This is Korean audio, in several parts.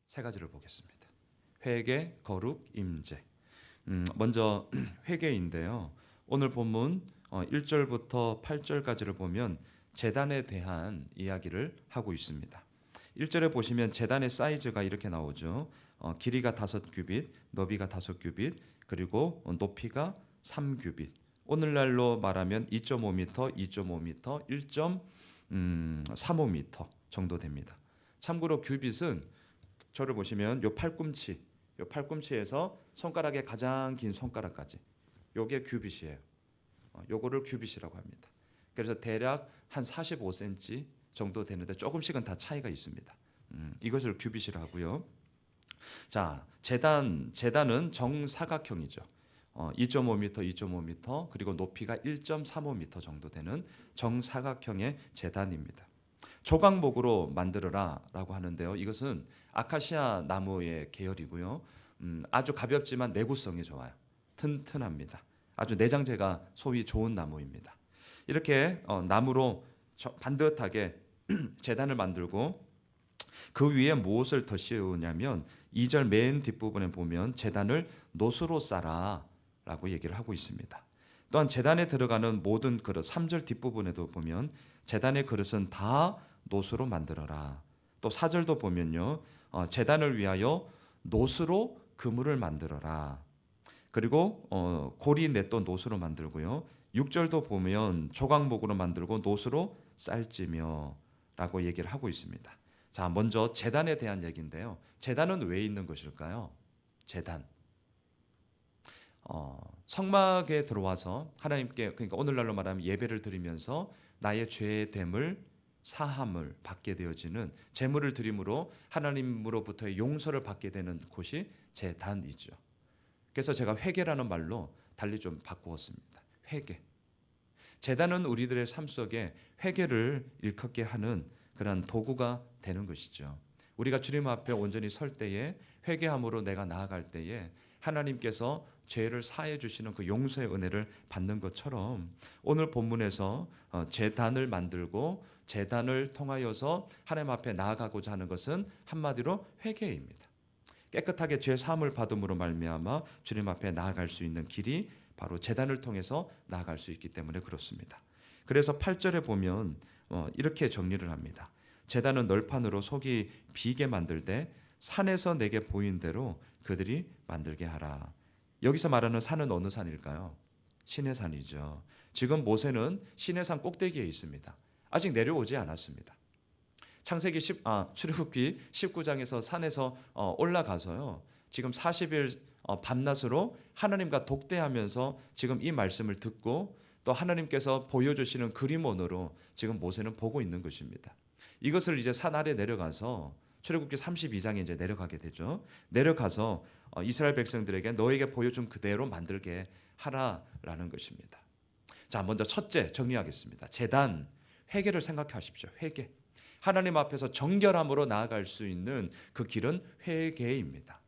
세 가지를 보겠습니다. 회개, 거룩, 임재. 먼저 회개인데요. 오늘 본문 1절부터 8절까지를 보면 제단에 대한 이야기를 하고 있습니다. 1절에 보시면 제단의 사이즈가 이렇게 나오죠. 길이가 5규빗, 너비가 5규빗, 그리고 높이가 3규빗. 오늘날로 말하면 2.5m, 2.5m, 1.35m 정도 됩니다. 참고로 규빗은 저를 보시면 요 팔꿈치에서 손가락의 가장 긴 손가락까지 요게 규빗이에요. 요거를 규빗이라고 합니다. 그래서 대략 한 45cm 정도 되는데 조금씩은 다 차이가 있습니다. 이것을 규빗이라 하고요. 자, 제단은 정사각형이죠. 2.5m, 2.5m, 그리고 높이가 1.35m 정도 되는 정사각형의 제단입니다. 조각목으로 만들어라라고 하는데요. 이것은 아카시아 나무의 계열이고요. 아주 가볍지만 내구성이 좋아요. 튼튼합니다. 아주 내장재가 소위 좋은 나무입니다. 이렇게 나무로 반듯하게 제단을 만들고 그 위에 무엇을 더 씌우냐면 2절 맨 뒷부분에 보면 제단을 노수로 쌓아라라고 얘기를 하고 있습니다. 또한 제단에 들어가는 모든 그릇 3절 뒷부분에도 보면 제단의 그릇은 다 노수로 만들어라. 또 4절도 보면요. 제단을 위하여 노수로 그물을 만들어라. 그리고 고리 넷도 노수로 만들고요. 6절도 보면 조각목으로 만들고 노수로 쌀지며 라고 얘기를 하고 있습니다. 자, 먼저 제단에 대한 얘기인데요. 제단은 왜 있는 것일까요? 제단. 성막에 들어와서 하나님께, 그러니까 오늘날로 말하면 예배를 드리면서 나의 죄의 됨을 사함을 받게 되어지는 제물을 드림으로 하나님으로부터의 용서를 받게 되는 곳이 제단이죠. 그래서 제가 회개라는 말로 달리 좀 바꾸었습니다. 회개. 제단은 우리들의 삶 속에 회개를 일컫게 하는 그런 도구가 되는 것이죠. 우리가 주님 앞에 온전히 설 때에 회개함으로 내가 나아갈 때에 하나님께서 죄를 사해 주시는 그 용서의 은혜를 받는 것처럼 오늘 본문에서 제단을 만들고 제단을 통하여서 하나님 앞에 나아가고자 하는 것은 한마디로 회개입니다. 깨끗하게 죄 사함을 받음으로 말미암아 주님 앞에 나아갈 수 있는 길이 바로 제단을 통해서 나아갈 수 있기 때문에 그렇습니다. 그래서 8절에 보면 이렇게 정리를 합니다. 제단은 널판으로 속이 비게 만들되 산에서 내게 보인 대로 그들이 만들게 하라. 여기서 말하는 산은 어느 산일까요? 시내산이죠. 지금 모세는 시내산 꼭대기에 있습니다. 아직 내려오지 않았습니다. 출애굽기 19장에서 산에서 올라가서요. 지금 40일 밤낮으로 하나님과 독대하면서 지금 이 말씀을 듣고 또 하나님께서 보여주시는 그림원으로 지금 모세는 보고 있는 것입니다. 이것을 이제 산 아래 내려가서 출애굽기 32장에 이제 내려가게 되죠. 내려가서 이스라엘 백성들에게 너에게 보여준 그대로 만들게 하라라는 것입니다. 자, 먼저 첫째 정리하겠습니다. 제단, 회개를 생각하십시오. 회개. 하나님 앞에서 정결함으로 나아갈 수 있는 그 길은 회개입니다.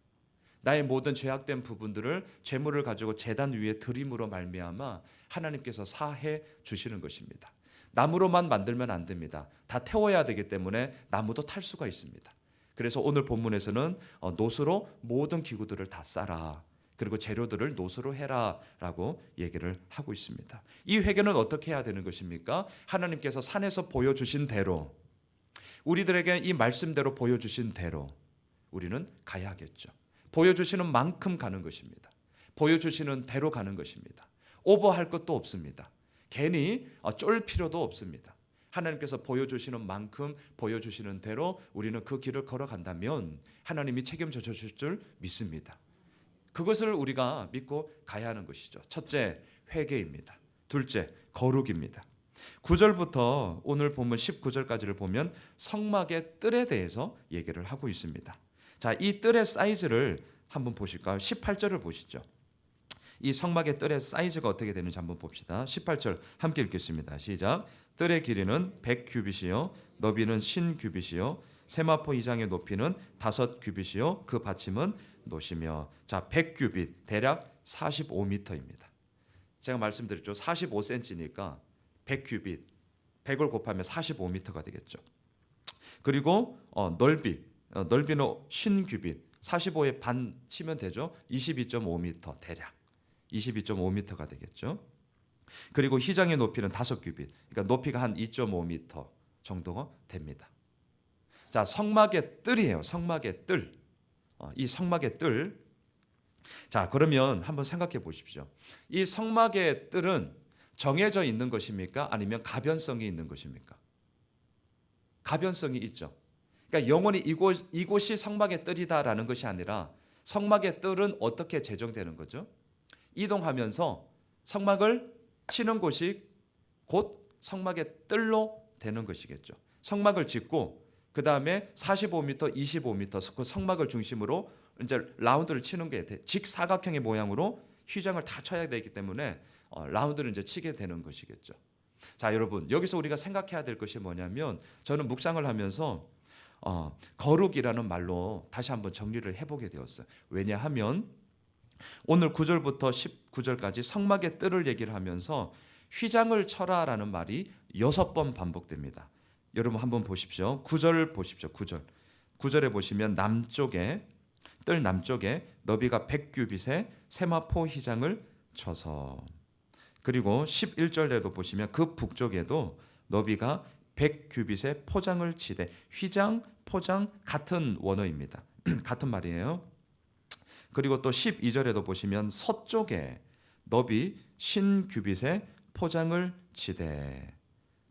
나의 모든 죄악된 부분들을 제물을 가지고 제단 위에 드림으로 말미암아 하나님께서 사해 주시는 것입니다. 나무로만 만들면 안 됩니다. 다 태워야 되기 때문에 나무도 탈 수가 있습니다. 그래서 오늘 본문에서는 노수로 모든 기구들을 다 쌓아, 그리고 재료들을 노수로 해라라고 얘기를 하고 있습니다. 이 회개는 어떻게 해야 되는 것입니까? 하나님께서 산에서 보여주신 대로, 우리들에게 이 말씀대로 보여주신 대로 우리는 가야겠죠. 보여주시는 만큼 가는 것입니다. 보여주시는 대로 가는 것입니다. 오버할 것도 없습니다. 괜히 쫄 필요도 없습니다. 하나님께서 보여주시는 만큼 보여주시는 대로 우리는 그 길을 걸어간다면 하나님이 책임져 주실 줄 믿습니다. 그것을 우리가 믿고 가야 하는 것이죠. 첫째, 회개입니다. 둘째, 거룩입니다. 9절부터 오늘 본문 19절까지를 보면 성막의 뜰에 대해서 얘기를 하고 있습니다. 자, 이 뜰의 사이즈를 한번 보실까요? 18절을 보시죠. 이 성막의 뜰의 사이즈가 어떻게 되는지 한번 봅시다. 18절 함께 읽겠습니다. 시작. 뜰의 길이는 100규빗이요 너비는 50규빗이요 세마포 2장의 높이는 5규빗이요 그 받침은 노시며. 자, 100규빗 대략 45m입니다. 제가 말씀드렸죠. 45cm니까 100규빗 100을 곱하면 45m가 되겠죠. 그리고 넓이 넓이는 50규빗, 45에 반 치면 되죠. 22.5m 대략 22.5m가 되겠죠. 그리고 휘장의 높이는 5규빗, 그러니까 높이가 한 2.5m 정도가 됩니다. 자, 성막의 뜰이에요. 성막의 뜰. 이 성막의 뜰. 자, 그러면 한번 생각해 보십시오. 이 성막의 뜰은 정해져 있는 것입니까? 아니면 가변성이 있는 것입니까? 가변성이 있죠. 그러니까 영원히 이곳이 성막의 뜰이다라는 것이 아니라 성막의 뜰은 어떻게 제정되는 거죠? 이동하면서 성막을 치는 곳이 곧 성막의 뜰로 되는 것이겠죠. 성막을 짓고 그 다음에 45m, 25m 그 성막을 중심으로 이제 라운드를 치는 게 직사각형의 모양으로 휘장을 다 쳐야 되기 때문에 라운드를 이제 치게 되는 것이겠죠. 자, 여러분 여기서 우리가 생각해야 될 것이 뭐냐면 저는 묵상을 하면서 거룩이라는 말로 다시 한번 정리를 해보게 되었어요. 왜냐하면 오늘 9절부터 19절까지 성막의 뜰을 얘기를 하면서 휘장을 쳐라라는 말이 6번 반복됩니다. 여러분 한번 보십시오. 9절 보십시오. 9절에 보시면 뜰 남쪽에 너비가 100규빗의 세마포 휘장을 쳐서, 그리고 11절에도 보시면 그 북쪽에도 너비가 100규빗의 포장을 치되, 휘장, 포장 같은 원어입니다. 같은 말이에요. 그리고 또 12절에도 보시면 서쪽에 너비 50규빗의 포장을 치되,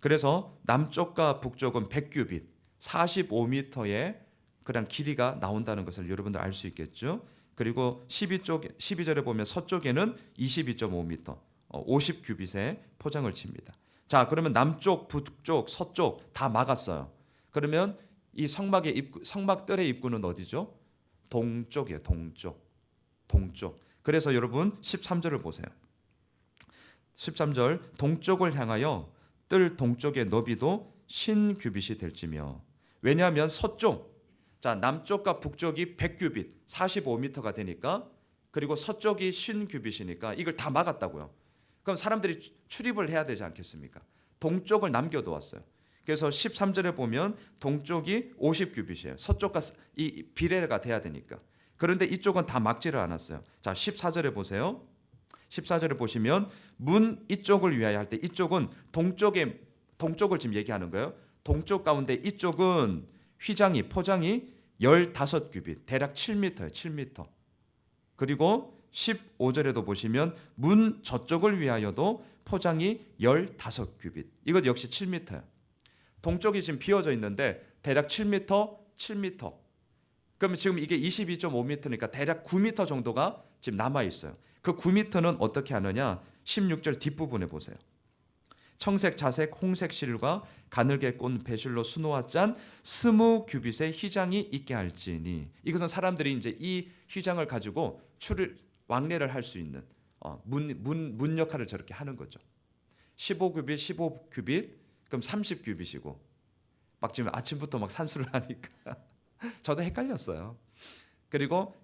그래서 남쪽과 북쪽은 100규빗 45m의 그냥 길이가 나온다는 것을 여러분들 알 수 있겠죠. 그리고 12절에 보면 서쪽에는 22.5m 50규빗의 포장을 칩니다. 자, 그러면 남쪽, 북쪽, 서쪽 다 막았어요. 그러면 이 성막의 입구, 성막뜰의 입구는 어디죠? 동쪽이에요. 동쪽. 그래서 여러분 13절을 보세요. 13절 동쪽을 향하여 뜰 동쪽의 너비도 50규빗이 될지며. 왜냐하면 서쪽, 자 남쪽과 북쪽이 100규빗 45m가 되니까, 그리고 서쪽이 50규빗이니까 이걸 다 막았다고요. 그럼 사람들이 출입을 해야 되지 않겠습니까? 동쪽을 남겨두었어요. 그래서 13절에 보면 동쪽이 50규빗이에요. 서쪽과 이 비례가 돼야 되니까. 그런데 이쪽은 다 막지를 않았어요. 자, 14절에 보세요. 14절에 보시면 문 이쪽을 위하여 할 때, 이쪽은 동쪽을 지금 얘기하는 거예요. 동쪽 가운데 이쪽은 포장이 15규빗 대략 7m예요. 7m. 그리고 15절에도 보시면 문 저쪽을 위하여도 포장이 15규빗. 이것 역시 7m예요. 동쪽이 지금 비어져 있는데 대략 7m. 그러면 지금 이게 22.5m니까 대략 9m 정도가 지금 남아 있어요. 그 9m는 어떻게 하느냐? 16절 뒷부분에 보세요. 청색, 자색, 홍색 실과 가늘게 꼰 배실로 수놓아 짠 20규빗의 휘장이 있게 할지니. 이것은 사람들이 이제 이 휘장을 가지고 왕래를 할 수 있는 문 역할을 저렇게 하는 거죠. 15규빗, 그럼 30규빗이고, 막 지금 아침부터 막 산수를 하니까 저도 헷갈렸어요. 그리고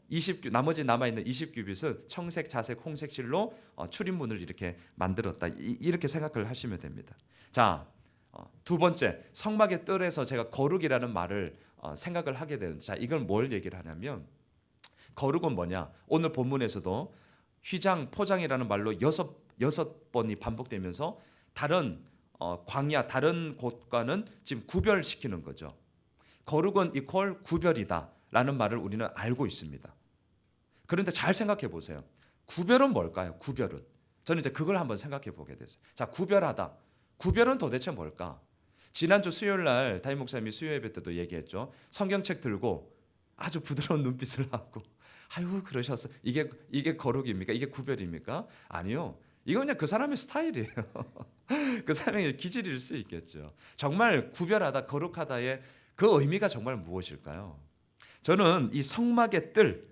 나머지 남아있는 20규빗은 청색, 자색, 홍색 실로 출입문을 이렇게 만들었다. 이렇게 생각을 하시면 됩니다. 자, 두 번째, 성막의 뜰에서 제가 거룩이라는 말을 생각을 하게 되는데, 자, 이걸 뭘 얘기를 하냐면, 거룩은 뭐냐? 오늘 본문에서도 휘장, 포장이라는 말로 6번이 반복되면서 다른 광야, 다른 곳과는 지금 구별시키는 거죠. 거룩은 이퀄 구별이다 라는 말을 우리는 알고 있습니다. 그런데 잘 생각해 보세요. 구별은 뭘까요? 구별은. 저는 이제 그걸 한번 생각해 보게 됐어요. 자, 구별하다. 구별은 도대체 뭘까? 지난주 수요일 날 담임 목사님이 수요 예배 때도 얘기했죠. 성경책 들고 아주 부드러운 눈빛을 하고, 아유 그러셨어. 이게 거룩입니까? 이게 구별입니까? 아니요. 이건 그냥 그 사람의 스타일이에요. 그 사람의 기질일 수 있겠죠. 정말 구별하다, 거룩하다의 그 의미가 정말 무엇일까요? 저는 이 성막의 뜰,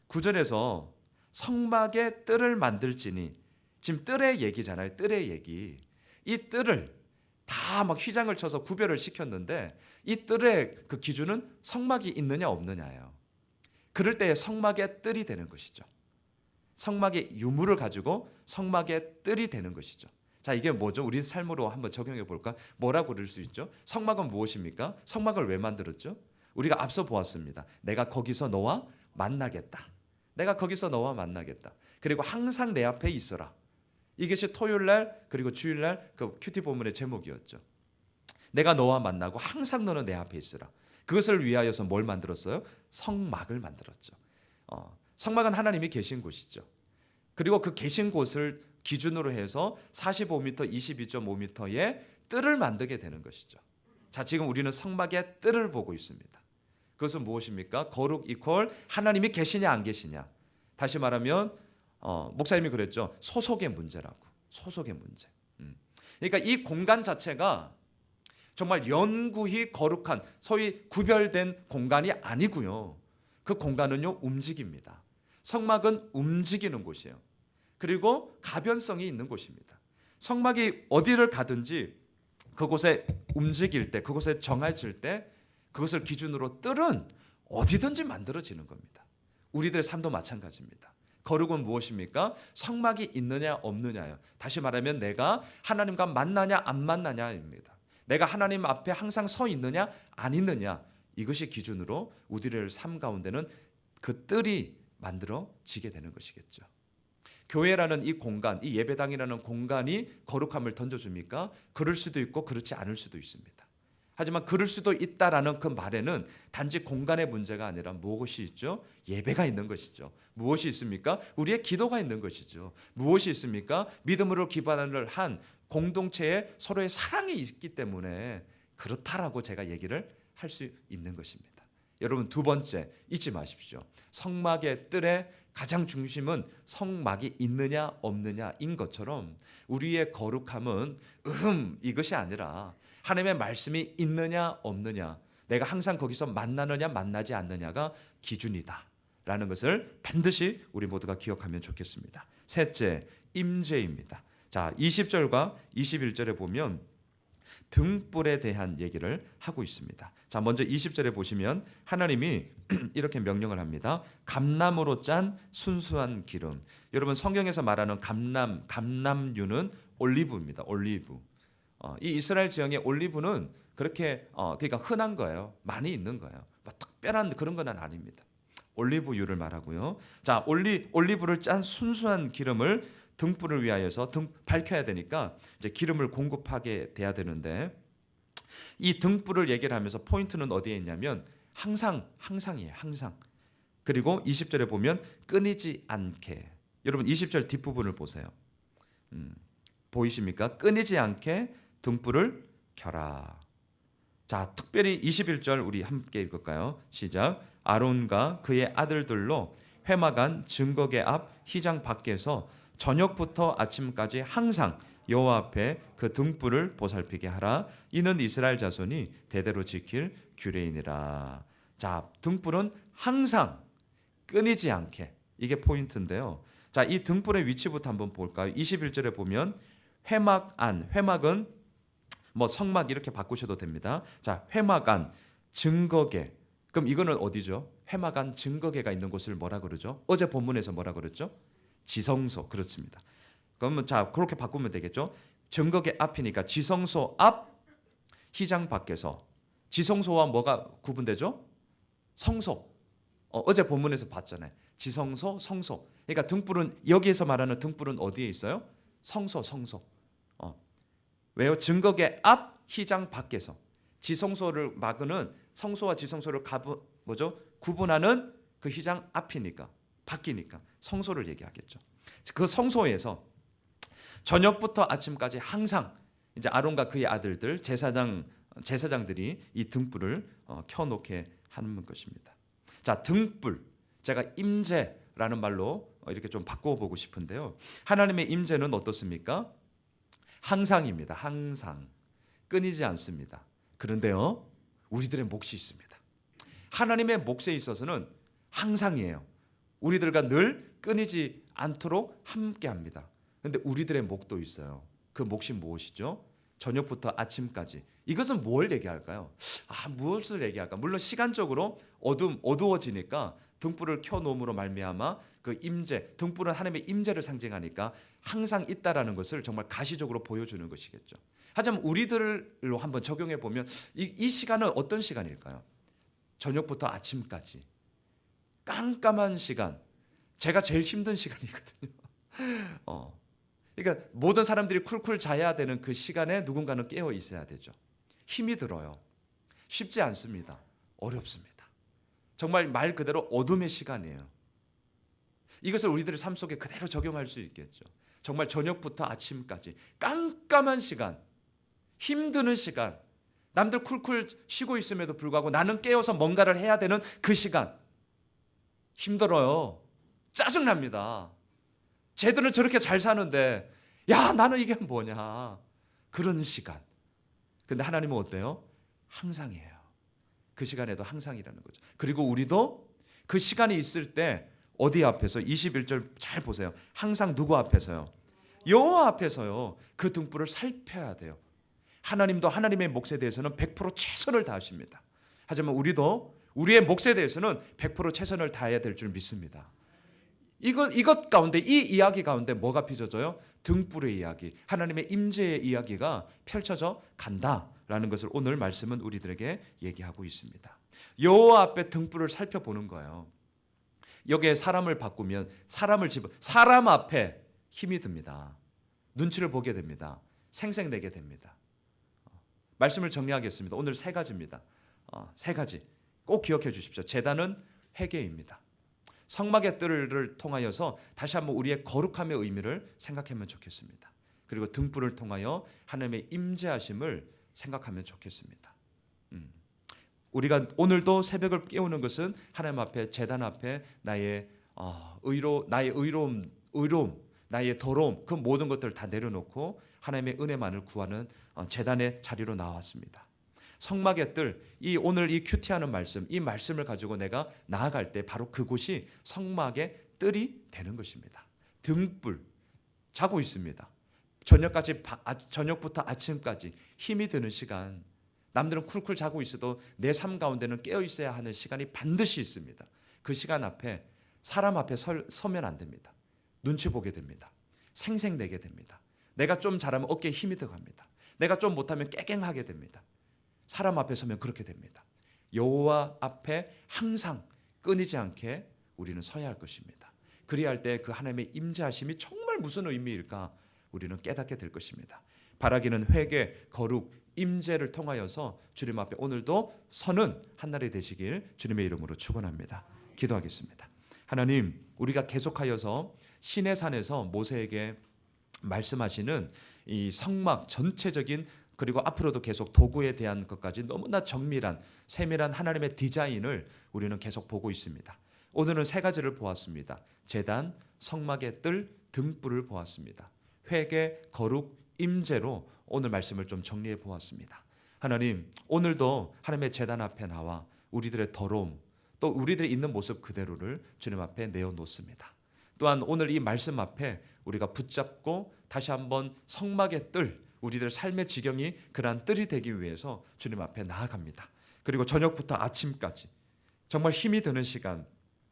9절에서 성막의 뜰을 만들지니, 지금 뜰의 얘기잖아요. 뜰의 얘기. 이 뜰을 다 막 휘장을 쳐서 구별을 시켰는데, 이 뜰의 그 기준은 성막이 있느냐 없느냐예요. 그럴 때 성막의 뜰이 되는 것이죠. 성막의 유물을 가지고 성막의 뜰이 되는 것이죠. 자, 이게 뭐죠? 우리 삶으로 한번 적용해 볼까? 뭐라고 그럴 수 있죠? 성막은 무엇입니까? 성막을 왜 만들었죠? 우리가 앞서 보았습니다. 내가 거기서 너와 만나겠다. 내가 거기서 너와 만나겠다. 그리고 항상 내 앞에 있어라. 이것이 토요일 날 그리고 주일 날 그 큐티 본문의 제목이었죠. 내가 너와 만나고 항상 너는 내 앞에 있으라. 그것을 위하여서 뭘 만들었어요? 성막을 만들었죠. 성막은 하나님이 계신 곳이죠. 그리고 그 계신 곳을 기준으로 해서 45m, 22.5m의 뜰을 만들게 되는 것이죠. 자, 지금 우리는 성막의 뜰을 보고 있습니다. 그것은 무엇입니까? 거룩 이퀄 하나님이 계시냐 안 계시냐. 다시 말하면 목사님이 그랬죠. 소속의 문제라고. 소속의 문제. 그러니까 이 공간 자체가 정말 영구히 거룩한 소위 구별된 공간이 아니고요. 그 공간은요 움직입니다. 성막은 움직이는 곳이에요. 그리고 가변성이 있는 곳입니다. 성막이 어디를 가든지 그곳에 움직일 때, 그곳에 정해질 때 그것을 기준으로 뜰은 어디든지 만들어지는 겁니다. 우리들의 삶도 마찬가지입니다. 거룩은 무엇입니까? 성막이 있느냐 없느냐요. 다시 말하면 내가 하나님과 만나냐 안 만나냐입니다. 내가 하나님 앞에 항상 서 있느냐 안 있느냐, 이것이 기준으로 우리를 삶 가운데는 그 뜰이 만들어지게 되는 것이겠죠. 교회라는 이 공간, 이 예배당이라는 공간이 거룩함을 던져줍니까? 그럴 수도 있고 그렇지 않을 수도 있습니다. 하지만 그럴 수도 있다라는 그 말에는 단지 공간의 문제가 아니라 무엇이 있죠? 예배가 있는 것이죠. 무엇이 있습니까? 우리의 기도가 있는 것이죠. 무엇이 있습니까? 믿음으로 기반을 한 공동체에 서로의 사랑이 있기 때문에 그렇다라고 제가 얘기를 할 수 있는 것입니다. 여러분, 두 번째 잊지 마십시오. 성막의 뜰의 가장 중심은 성막이 있느냐 없느냐인 것처럼 우리의 거룩함은 이것이 아니라 하나님의 말씀이 있느냐 없느냐, 내가 항상 거기서 만나느냐 만나지 않느냐가 기준이다라는 것을 반드시 우리 모두가 기억하면 좋겠습니다. 셋째, 임재입니다. 자, 20절과 21절에 보면 등불에 대한 얘기를 하고 있습니다. 자, 먼저 20절에 보시면 하나님이 이렇게 명령을 합니다. 감람으로 짠 순수한 기름. 여러분, 성경에서 말하는 감람유는 올리브입니다. 올리브. 이 이스라엘 지형의 올리브는 그렇게 그러니까 흔한 거예요. 많이 있는 거예요. 뭐 특별한 그런 건 아닙니다. 올리브유를 말하고요. 자, 올리브를 짠 순수한 기름을 등불을 위하여서 밝혀야 되니까 이제 기름을 공급하게 돼야 되는데, 이 등불을 얘기를 하면서 포인트는 어디에 있냐면 항상이에요. 항상. 그리고 20절에 보면 끊이지 않게. 여러분, 20절 뒷부분을 보세요. 보이십니까? 끊이지 않게 등불을 켜라. 자, 특별히 21절 우리 함께 읽을까요? 시작. 아론과 그의 아들들로 회막안 증거계 앞 휘장 밖에서 저녁부터 아침까지 항상 여호와 앞에 그 등불을 보살피게 하라. 이는 이스라엘 자손이 대대로 지킬 규례이니라. 자, 등불은 항상 끊이지 않게, 이게 포인트인데요. 자, 이 등불의 위치부터 한번 볼까요? 21절에 보면 회막안, 회막은 뭐 성막 이렇게 바꾸셔도 됩니다. 자, 회막안 증거계. 그럼 이거는 어디죠? 회막안 증거계가 있는 곳을 뭐라 그러죠? 어제 본문에서 뭐라 그랬죠? 지성소. 그렇습니다. 그러면 자, 그렇게 바꾸면 되겠죠? 증거계 앞이니까 지성소 앞 휘장 밖에서. 지성소와 뭐가 구분되죠? 성소. 어제 본문에서 봤잖아요. 지성소, 성소. 그러니까 등불은, 여기에서 말하는 등불은 어디에 있어요? 성소. 왜요? 증거계 앞 휘장 밖에서. 지성소를 막는, 성소와 지성소를 구분하는 그 휘장 앞이니까, 밖이니까 성소를 얘기하겠죠. 그 성소에서 저녁부터 아침까지 항상 이제 아론과 그의 아들들 제사장들이 이 등불을 켜놓게 하는 것입니다. 자, 등불, 제가 임재라는 말로 이렇게 좀 바꿔보고 싶은데요. 하나님의 임재는 어떻습니까? 항상입니다. 항상 끊이지 않습니다. 그런데요, 우리들의 몫이 있습니다. 하나님의 몫에 있어서는 항상이에요. 우리들과 늘 끊이지 않도록 함께합니다. 그런데 우리들의 몫도 있어요. 그 몫이 무엇이죠? 저녁부터 아침까지. 이것은 뭘 얘기할까요? 무엇을 얘기할까? 물론 시간적으로 어두워지니까 등불을 켜놓음으로 말미암아 그 임재, 등불은 하나님의 임재를 상징하니까 항상 있다라는 것을 정말 가시적으로 보여주는 것이겠죠. 하지만 우리들로 한번 적용해 보면 이 시간은 어떤 시간일까요? 저녁부터 아침까지 깜깜한 시간, 제가 제일 힘든 시간이거든요. 그러니까 모든 사람들이 쿨쿨 자야 되는 그 시간에 누군가는 깨어 있어야 되죠. 힘이 들어요. 쉽지 않습니다. 어렵습니다. 정말 말 그대로 어둠의 시간이에요. 이것을 우리들의 삶 속에 그대로 적용할 수 있겠죠. 정말 저녁부터 아침까지 깜깜한 시간, 힘드는 시간, 남들 쿨쿨 쉬고 있음에도 불구하고 나는 깨어서 뭔가를 해야 되는 그 시간, 힘들어요. 짜증납니다. 쟤들은 저렇게 잘 사는데 야, 나는 이게 뭐냐, 그런 시간. 근데 하나님은 어때요? 항상이에요. 그 시간에도 항상이라는 거죠. 그리고 우리도 그 시간이 있을 때 어디 앞에서, 21절 잘 보세요. 항상 누구 앞에서요? 여호와 앞에서요. 그 등불을 살펴야 돼요. 하나님도 하나님의 몫에 대해서는 100% 최선을 다하십니다. 하지만 우리도 우리의 몫에 대해서는 100% 최선을 다해야 될 줄 믿습니다. 이것 가운데, 이 이야기 가운데 뭐가 빚어져요? 등불의 이야기, 하나님의 임재의 이야기가 펼쳐져 간다라는 것을 오늘 말씀은 우리들에게 얘기하고 있습니다. 여호와 앞에 등불을 살펴보는 거예요. 여기에 사람을 바꾸면 사람 앞에 힘이 듭니다. 눈치를 보게 됩니다. 생색내게 됩니다. 말씀을 정리하겠습니다. 오늘 세 가지입니다. 세 가지 꼭 기억해 주십시오. 제단은 회개입니다. 성막의 뜰을 통하여서 다시 한번 우리의 거룩함의 의미를 생각하면 좋겠습니다. 그리고 등불을 통하여 하나님의 임재하심을 생각하면 좋겠습니다. 우리가 오늘도 새벽을 깨우는 것은 하나님 앞에, 제단 앞에 나의 의로움, 나의 더러움, 그 모든 것들을 다 내려놓고 하나님의 은혜만을 구하는 제단의 자리로 나왔습니다. 성막의 뜰, 오늘 이 큐티하는 말씀, 이 말씀을 가지고 내가 나아갈 때 바로 그곳이 성막의 뜰이 되는 것입니다. 등불, 자고 있습니다. 저녁부터 아침까지 힘이 드는 시간, 남들은 쿨쿨 자고 있어도 내 삶 가운데는 깨어 있어야 하는 시간이 반드시 있습니다. 그 시간 앞에, 사람 앞에 서면 안 됩니다. 눈치 보게 됩니다. 생색내게 됩니다. 내가 좀 잘하면 어깨에 힘이 들어갑니다. 내가 좀 못하면 깨갱하게 됩니다. 사람 앞에 서면 그렇게 됩니다. 여호와 앞에 항상 끊이지 않게 우리는 서야 할 것입니다. 그리할 때 그 하나님의 임재하심이 정말 무슨 의미일까 우리는 깨닫게 될 것입니다. 바라기는 회개, 거룩, 임재를 통하여서 주님 앞에 오늘도 서는 한날이 되시길 주님의 이름으로 축원합니다. 기도하겠습니다. 하나님, 우리가 계속하여서 시내산에서 모세에게 말씀하시는 이 성막 전체적인, 그리고 앞으로도 계속 도구에 대한 것까지 너무나 정밀한, 세밀한 하나님의 디자인을 우리는 계속 보고 있습니다. 오늘은 세 가지를 보았습니다. 제단, 성막의 뜰, 등불을 보았습니다. 회개, 거룩, 임재로 오늘 말씀을 좀 정리해 보았습니다. 하나님, 오늘도 하나님의 제단 앞에 나와 우리들의 더러움, 또 우리들이 있는 모습 그대로를 주님 앞에 내어놓습니다. 또한 오늘 이 말씀 앞에 우리가 붙잡고 다시 한번 성막의 뜰, 우리들 삶의 지경이 그러한 뜰이 되기 위해서 주님 앞에 나아갑니다. 그리고 저녁부터 아침까지 정말 힘이 드는 시간,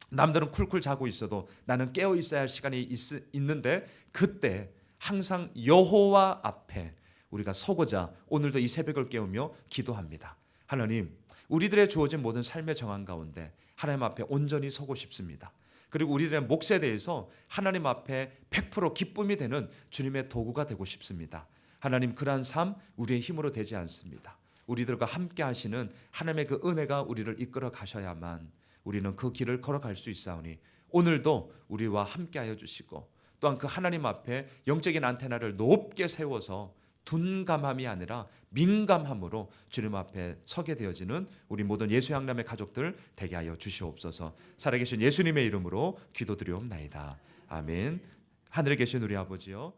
남들은 쿨쿨 자고 있어도 나는 깨어 있어야 할 시간이 있는데 그때 항상 여호와 앞에 우리가 서고자 오늘도 이 새벽을 깨우며 기도합니다. 하나님, 우리들의 주어진 모든 삶의 정황 가운데 하나님 앞에 온전히 서고 싶습니다. 그리고 우리들의 몫에 대해서 하나님 앞에 100% 기쁨이 되는 주님의 도구가 되고 싶습니다. 하나님, 그러한 삶 우리의 힘으로 되지 않습니다. 우리들과 함께 하시는 하나님의 그 은혜가 우리를 이끌어 가셔야만 우리는 그 길을 걸어갈 수 있사오니 오늘도 우리와 함께하여 주시고, 또한 그 하나님 앞에 영적인 안테나를 높게 세워서 둔감함이 아니라 민감함으로 주님 앞에 서게 되어지는 우리 모든 예수양남의 가족들 되게 하여 주시옵소서. 살아계신 예수님의 이름으로 기도드리옵나이다. 아멘. 하늘에 계신 우리 아버지요,